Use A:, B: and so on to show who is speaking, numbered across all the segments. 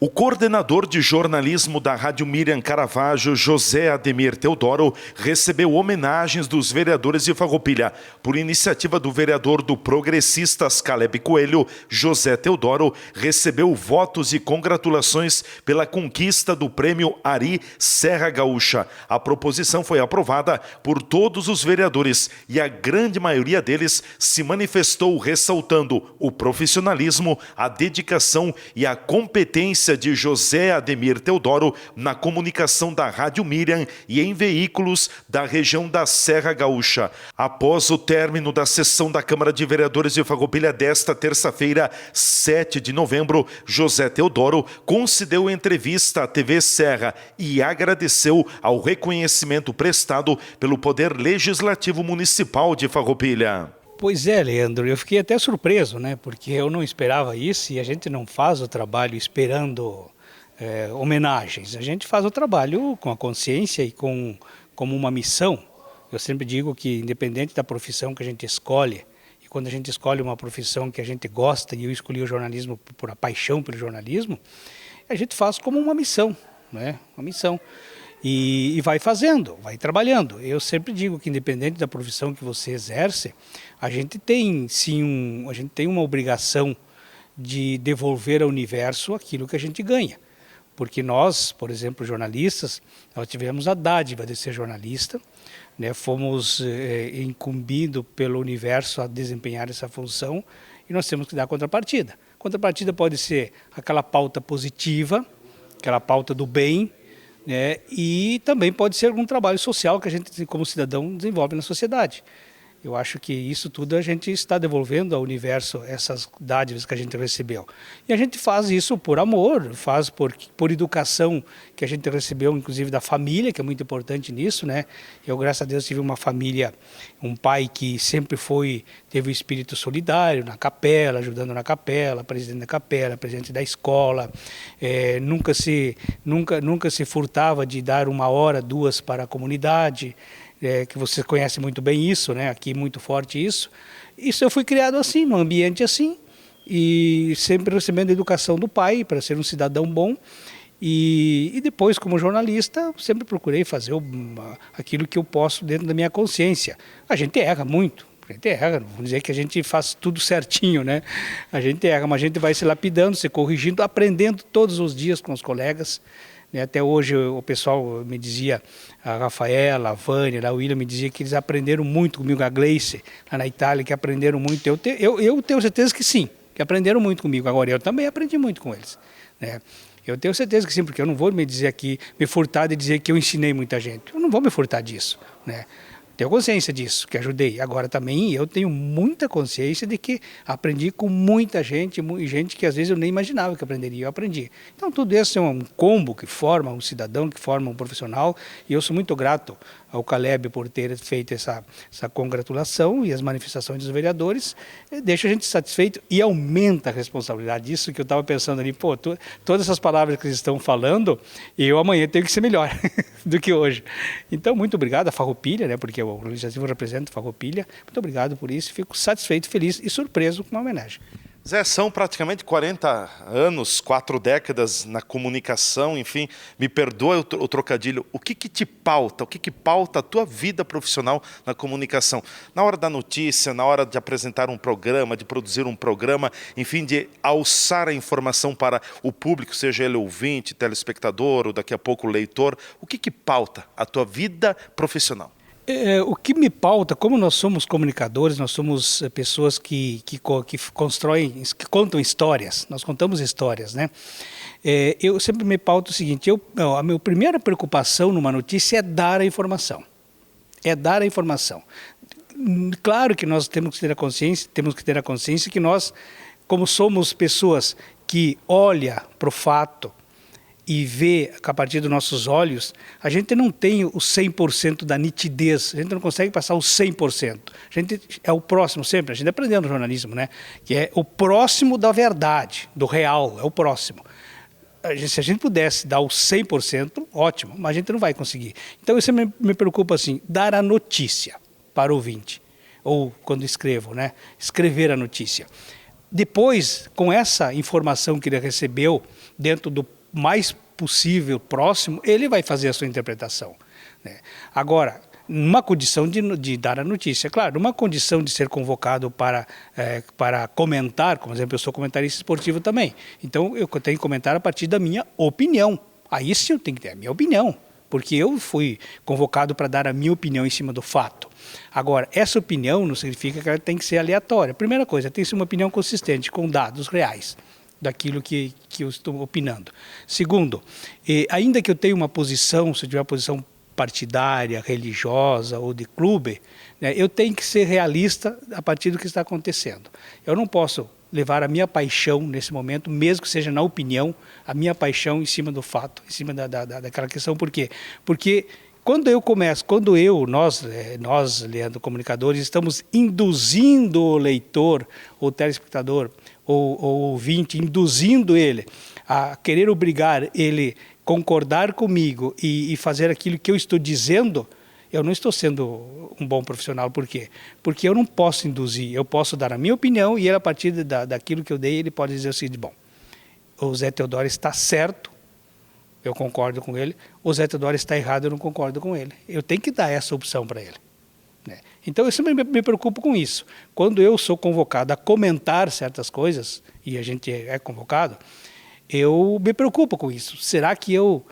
A: O coordenador de jornalismo da Rádio Miriam Caravaggio, José Ademir Teodoro, recebeu homenagens dos vereadores de Farroupilha. Por iniciativa do vereador do Progressistas Caleb Coelho, José Teodoro recebeu votos e congratulações pela conquista do prêmio Ari Serra Gaúcha. A proposição foi aprovada por todos os vereadores e a grande maioria deles se manifestou ressaltando o profissionalismo, a dedicação e a competência de José Ademir Teodoro na comunicação da Rádio Miriam e em veículos da região da Serra Gaúcha. Após o término da sessão da Câmara de Vereadores de Farroupilha desta terça-feira, 7 de novembro, José Teodoro concedeu entrevista à TV Serra e agradeceu ao reconhecimento prestado pelo Poder Legislativo Municipal de Farroupilha.
B: Pois é, Leandro, eu fiquei até surpreso, né? Porque eu não esperava isso e a gente não faz o trabalho esperando homenagens. A gente faz o trabalho com a consciência e como uma missão. Eu sempre digo que, independente da profissão que a gente escolhe, e quando a gente escolhe uma profissão que a gente gosta, e eu escolhi o jornalismo por a paixão pelo jornalismo, a gente faz como uma missão, né? Uma missão. E vai fazendo, vai trabalhando. Eu sempre digo que, independente da profissão que você exerce, a gente tem sim a gente tem uma obrigação de devolver ao universo aquilo que a gente ganha. Porque nós, por exemplo, jornalistas, nós tivemos a dádiva de ser jornalista, né? Fomos incumbidos pelo universo a desempenhar essa função e nós temos que dar contrapartida. Contrapartida pode ser aquela pauta positiva, aquela pauta do bem, e também pode ser algum trabalho social que a gente, como cidadão, desenvolve na sociedade. Eu acho que isso tudo a gente está devolvendo ao universo, essas dádivas que a gente recebeu. E a gente faz isso por amor, faz por educação que a gente recebeu, inclusive da família, que é muito importante nisso, né? Eu, graças a Deus, tive uma família, um pai que sempre teve o espírito solidário na capela, ajudando na capela, presidente da capela, presidente da escola, nunca se furtava de dar 1 hora, 2 para a comunidade, que você conhece muito bem isso, né? Aqui muito forte isso. Isso eu fui criado assim, num ambiente assim, e sempre recebendo a educação do pai para ser um cidadão bom. E depois, como jornalista, sempre procurei fazer aquilo que eu posso dentro da minha consciência. A gente erra muito. A gente erra, não vou dizer que a gente faz tudo certinho, né? A gente erra, mas a gente vai se lapidando, se corrigindo, aprendendo todos os dias com os colegas. Até hoje o pessoal me dizia, a Rafaela, a Vânia, a William me dizia que eles aprenderam muito comigo, a Gleice, lá na Itália, que aprenderam muito. Eu tenho certeza que sim, que aprenderam muito comigo. Agora, eu também aprendi muito com eles, né? Eu tenho certeza que sim, porque eu não vou me furtar de dizer que eu ensinei muita gente. Eu não vou me furtar disso, né? Tenho consciência disso, que ajudei. Agora também eu tenho muita consciência de que aprendi com muita gente, gente que às vezes eu nem imaginava que aprenderia, eu aprendi. Então tudo isso é um combo que forma um cidadão, que forma um profissional, e eu sou muito grato ao Caleb por ter feito essa congratulação e as manifestações dos vereadores, deixa a gente satisfeito e aumenta a responsabilidade. Isso que eu estava pensando ali, todas essas palavras que eles estão falando, eu amanhã tenho que ser melhor do que hoje. Então, muito obrigado a Farroupilha, né, porque o Legislativo representa Farroupilha, muito obrigado por isso, fico satisfeito, feliz e surpreso com a homenagem.
A: Zé, são praticamente 40 anos, 4 décadas na comunicação, enfim, me perdoa o trocadilho. O que te pauta, pauta a tua vida profissional na comunicação? Na hora da notícia, na hora de apresentar um programa, de produzir um programa, enfim, de alçar a informação para o público, seja ele ouvinte, telespectador ou daqui a pouco leitor, o que pauta a tua vida profissional?
B: O que me pauta, como nós somos comunicadores, nós somos pessoas que constroem, que contam histórias, nós contamos histórias, né? Eu sempre me pauto o seguinte, a minha primeira preocupação numa notícia é dar a informação. É dar a informação. Claro que nós temos que ter a consciência que nós, como somos pessoas que olham para o fato, e ver a partir dos nossos olhos, a gente não tem o 100% da nitidez, a gente não consegue passar o 100%. A gente é o próximo sempre, a gente aprendeu no jornalismo, né? Que é o próximo da verdade, do real, é o próximo. Se a gente pudesse dar o 100%, ótimo, mas a gente não vai conseguir. Então eu sempre me preocupo assim, dar a notícia para o ouvinte, ou quando escrevo, né? Escrever a notícia. Depois, com essa informação que ele recebeu, dentro do mais possível, próximo, ele vai fazer a sua interpretação, né? Agora, numa condição de dar a notícia, claro, numa condição de ser convocado para comentar, como exemplo, eu sou comentarista esportivo também, então eu tenho que comentar a partir da minha opinião. Aí sim eu tenho que ter a minha opinião, porque eu fui convocado para dar a minha opinião em cima do fato. Agora, essa opinião não significa que ela tem que ser aleatória. Primeira coisa, tem que ser uma opinião consistente, com dados reais daquilo que eu estou opinando. Segundo, ainda que eu tenha uma posição, se eu tiver uma posição partidária, religiosa ou de clube, né, eu tenho que ser realista a partir do que está acontecendo. Eu não posso levar a minha paixão nesse momento, mesmo que seja na opinião, a minha paixão em cima do fato, em cima daquela questão. Por quê? Porque quando nós, Leandro, comunicadores, estamos induzindo o leitor, o telespectador, ou ouvinte, induzindo ele a querer obrigar ele concordar comigo e fazer aquilo que eu estou dizendo, eu não estou sendo um bom profissional. Por quê? Porque eu não posso induzir, eu posso dar a minha opinião e ele, a partir daquilo que eu dei, ele pode dizer o seguinte: bom, o Zé Teodoro está certo, eu concordo com ele, o Zé Teodoro está errado, eu não concordo com ele. Eu tenho que dar essa opção para ele, né? Então eu sempre me preocupo com isso. Quando eu sou convocado a comentar certas coisas, e a gente é convocado, eu me preocupo com isso. Será que eu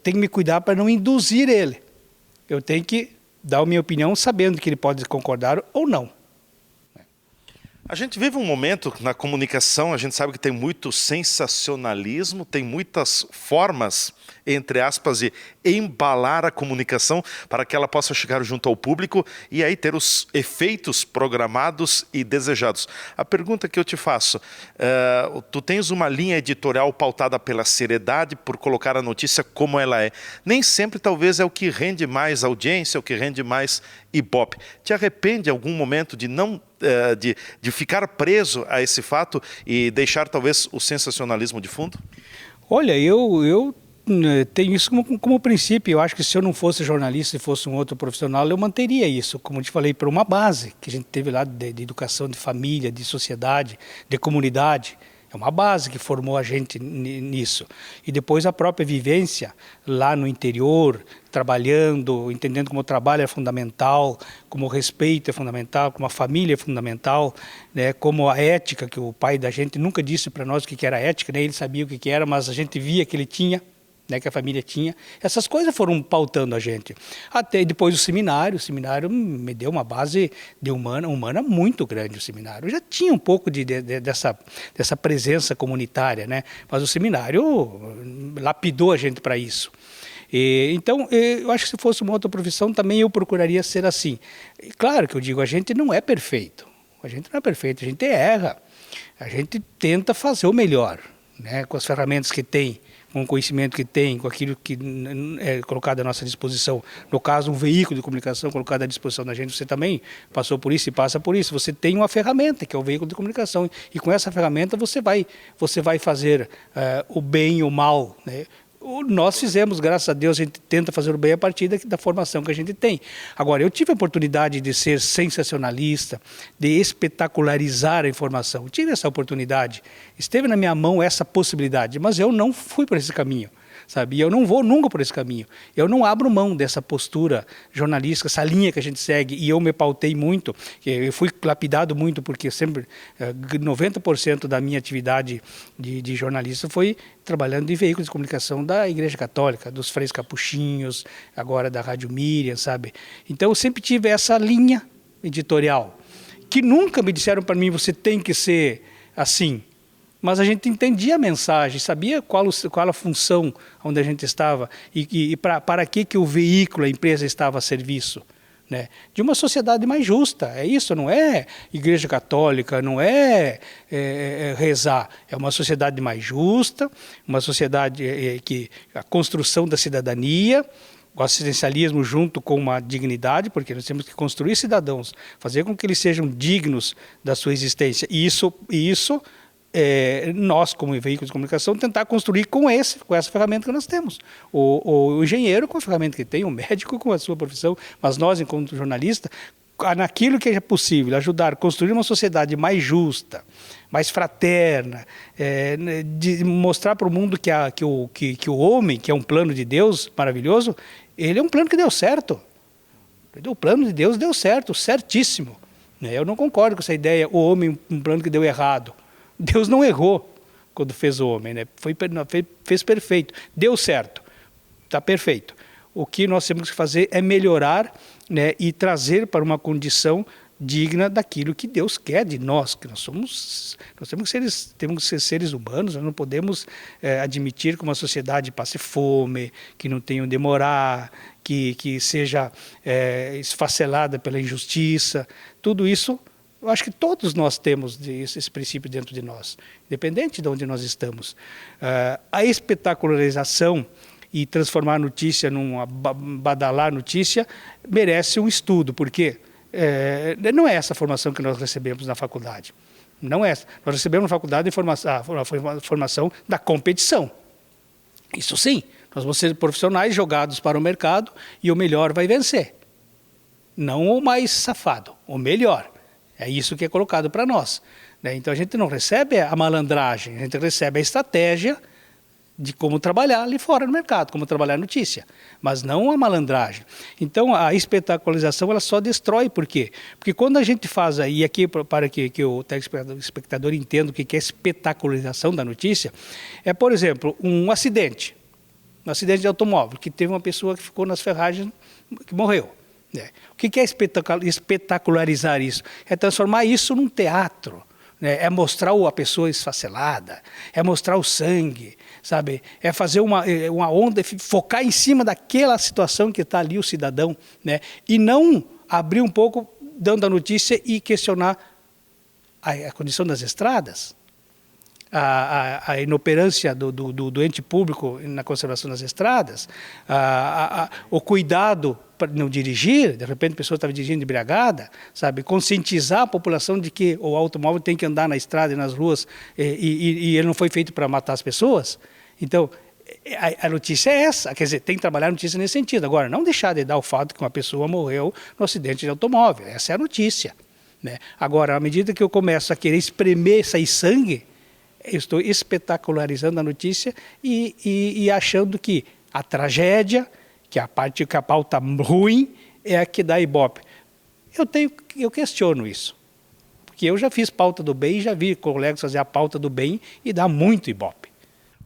B: tenho que me cuidar para não induzir ele? Eu tenho que dar a minha opinião sabendo que ele pode concordar ou não.
A: A gente vive um momento na comunicação, a gente sabe que tem muito sensacionalismo, tem muitas formas, entre aspas, de embalar a comunicação para que ela possa chegar junto ao público e aí ter os efeitos programados e desejados. A pergunta que eu te faço, tu tens uma linha editorial pautada pela seriedade, por colocar a notícia como ela é. Nem sempre talvez é o que rende mais audiência, o que rende mais ibope. Te arrepende em algum momento de não de ficar preso a esse fato e deixar talvez o sensacionalismo de fundo?
B: Olha, eu tenho isso como princípio. Eu acho que se eu não fosse jornalista e fosse um outro profissional, eu manteria isso, como eu te falei, por uma base que a gente teve lá de educação, de família, de sociedade, de comunidade. É uma base que formou a gente nisso. E depois a própria vivência lá no interior, trabalhando, entendendo como o trabalho é fundamental, como o respeito é fundamental, como a família é fundamental, né, como a ética, que o pai da gente nunca disse para nós o que era ética, né, ele sabia o que era, mas a gente via que ele tinha, né, que a família tinha. Essas coisas foram pautando a gente. Até depois o seminário me deu uma base de humana muito grande. O seminário já tinha um pouco dessa presença comunitária, né? Mas o seminário lapidou a gente para isso. Então, eu acho que se fosse uma outra profissão também eu procuraria ser assim. Claro que eu digo, a gente não é perfeito. A gente não é perfeito, a gente erra. A gente tenta fazer o melhor, né, com as ferramentas que tem, com o conhecimento que tem, com aquilo que é colocado à nossa disposição. No caso, um veículo de comunicação colocado à disposição da gente, você também passou por isso e passa por isso. Você tem uma ferramenta, que é o veículo de comunicação, e com essa ferramenta você vai fazer o bem e o mal, né? Nós fizemos, graças a Deus, a gente tenta fazer o bem a partir da formação que a gente tem. Agora, eu tive a oportunidade de ser sensacionalista, de espetacularizar a informação. Eu tive essa oportunidade, esteve na minha mão essa possibilidade, mas eu não fui por esse caminho, sabe? E eu não vou nunca por esse caminho. Eu não abro mão dessa postura jornalística, essa linha que a gente segue, e eu me pautei muito, eu fui lapidado muito, porque sempre 90% da minha atividade de jornalista foi trabalhando em veículos de comunicação da Igreja Católica, dos Freis Capuchinhos, agora da Rádio Miriam, sabe? Então eu sempre tive essa linha editorial, que nunca me disseram para mim, você tem que ser assim. Mas a gente entendia a mensagem, sabia qual a função onde a gente estava e para que o veículo, a empresa estava a serviço, né, de uma sociedade mais justa. É isso, não é Igreja Católica, não é rezar. É uma sociedade mais justa, uma sociedade que a construção da cidadania, o assistencialismo junto com uma dignidade, porque nós temos que construir cidadãos, fazer com que eles sejam dignos da sua existência. E isso nós, como veículo de comunicação, tentar construir com essa ferramenta que nós temos. O engenheiro com a ferramenta que tem, o médico com a sua profissão, mas nós, enquanto jornalista, naquilo que é possível, ajudar a construir uma sociedade mais justa, mais fraterna, de mostrar para o mundo que o homem, que é um plano de Deus maravilhoso, ele é um plano que deu certo. O plano de Deus deu certo, certíssimo. Eu não concordo com essa ideia, o homem, um plano que deu errado. Deus não errou quando fez o homem, né? Fez perfeito, deu certo, está perfeito. O que nós temos que fazer é melhorar, né, e trazer para uma condição digna daquilo que Deus quer de nós, que nós temos que ser seres humanos, nós não podemos admitir que uma sociedade passe fome, que não tenha onde morar, que seja esfacelada pela injustiça. Tudo isso, eu acho que todos nós temos esse princípio dentro de nós, independente de onde nós estamos. A espetacularização e transformar a notícia badalar notícia merece um estudo, porque não é essa a formação que nós recebemos na faculdade. Não é essa. Nós recebemos na faculdade a formação da competição. Isso sim, nós vamos ser profissionais jogados para o mercado e o melhor vai vencer. Não o mais safado, o melhor. É isso que é colocado para nós. Então a gente não recebe a malandragem, a gente recebe a estratégia de como trabalhar ali fora no mercado, como trabalhar a notícia, mas não a malandragem. Então, a espetacularização, ela só destrói. Por quê? Porque quando a gente faz aí, aqui para que o telespectador entenda o que é espetacularização da notícia, por exemplo, um acidente de automóvel, que teve uma pessoa que ficou nas ferragens, que morreu. O que é espetacularizar isso? É transformar isso num teatro. É mostrar a pessoa esfacelada, é mostrar o sangue, sabe? É fazer uma onda, focar em cima daquela situação que está ali o cidadão, né? E não abrir um pouco, dando a notícia e questionar a condição das estradas, a inoperância do ente público na conservação das estradas, o cuidado para não dirigir, de repente a pessoa estava dirigindo embriagada, sabe? Conscientizar a população de que o automóvel tem que andar na estrada e nas ruas e ele não foi feito para matar as pessoas. Então, a notícia é essa, quer dizer, tem que trabalhar a notícia nesse sentido. Agora, não deixar de dar o fato que uma pessoa morreu no acidente de automóvel, essa é a notícia, né? Agora, à medida que eu começo a querer espremer, sair sangue, eu estou espetacularizando a notícia e achando que a tragédia, que a pauta ruim é a que dá ibope. Eu questiono isso, porque eu já fiz pauta do bem e já vi colegas fazer a pauta do bem e dá muito ibope.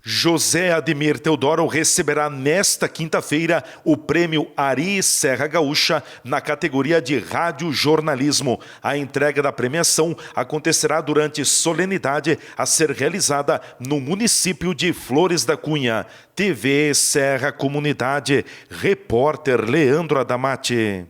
A: José Ademir Teodoro receberá nesta quinta-feira o prêmio Ari Serra Gaúcha na categoria de radiojornalismo. A entrega da premiação acontecerá durante solenidade a ser realizada no município de Flores da Cunha. TV Serra Comunidade, repórter Leandro Adamati.